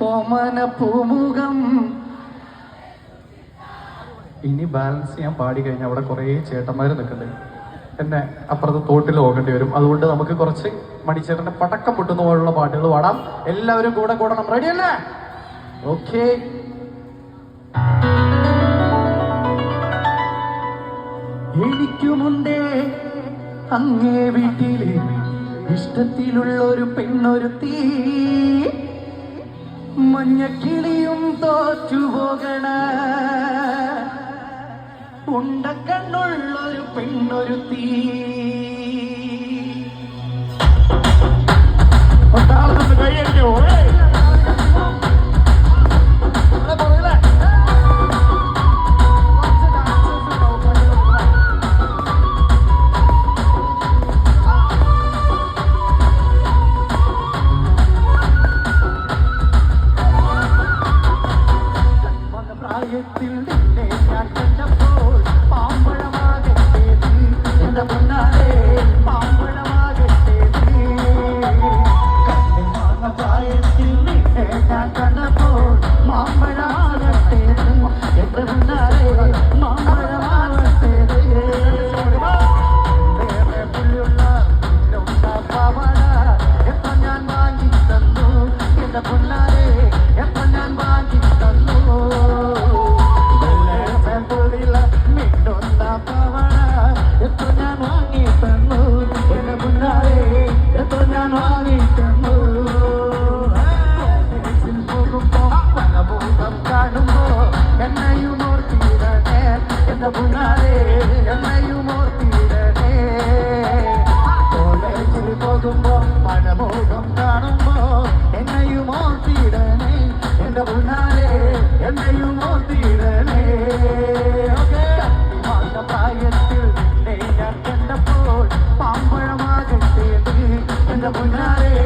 ഓമന പൂമുഖം. ഇനി ബാലൻസ് ചെയ്യാൻ പാടി കഴിഞ്ഞാൽ അവിടെ കുറേ ചേട്ടന്മാർ നിൽക്കുന്നുണ്ട്, എന്നെ അപ്പുറത്ത് തോട്ടിൽ പോകേണ്ടി വരും. അതുകൊണ്ട് നമുക്ക് കുറച്ച് മണിച്ചേട്ടന്റെ പടക്കം പൊട്ടുന്ന പോലുള്ള പാട്ടുകൾ പാടാം. എല്ലാവരും കൂടെ കൂടണം. റെഡിയല്ലേ? ഓക്കെ. എനിക്കുമുണ്ടേ അങ്ങേ വീട്ടില് ഇഷ്ടത്തിലുള്ളൊരു പെണ്ണൊരുത്തി, മഞ്ഞക്കിളിയും തോറ്റുപോകണ ഉണ്ടക്കണ്ണുള്ളൊരു പെണ്ണൊരുത്തി. കൈയടിക്കോ? പ്രായത്തിൽ നിന്നെ ഞാൻ കണ്ടപ്പോൾ പാമ്പഴമാകട്ടെ എന്റെ പൊന്നാരെ, പാമ്പഴമാകട്ടെ. കണ്ണിൽ പ്രായത്തിൽ നിന്നെ ഞാൻ കണ്ടപ്പോൾ മാമ്പഴമാകട്ടെ എന്റെ പൊന്നാരെ, മാമ്പഴമാകട്ടെ. വേറെ പുള്ളിയുള്ള പാവാട എത്ര ഞാൻ വാങ്ങി തന്നു എന്റെ പൊന്നാരെ, എത്ര ഞാൻ വാങ്ങി തന്നു. എത്ര ഞാൻ വാങ്ങി തന്നു എന്റെ മുന്നാരെ, എത്ര ഞാൻ വാങ്ങി തന്നു. പോകുമ്പോ പലഭൂതം കാണുമ്പോ എന്നെയും ഓർത്തിടണേ എന്റെ മുന്നാരെ, എന്നെയും ഓർത്തിടണേ. കോളേജിൽ പോകുമ്പോ പലഭൂതം കാണുമ്പോ എന്നെയും ഓർത്തിടണേ എന്റെ മുന്നാരെ, എന്നെയും ഓർത്തിടണേ.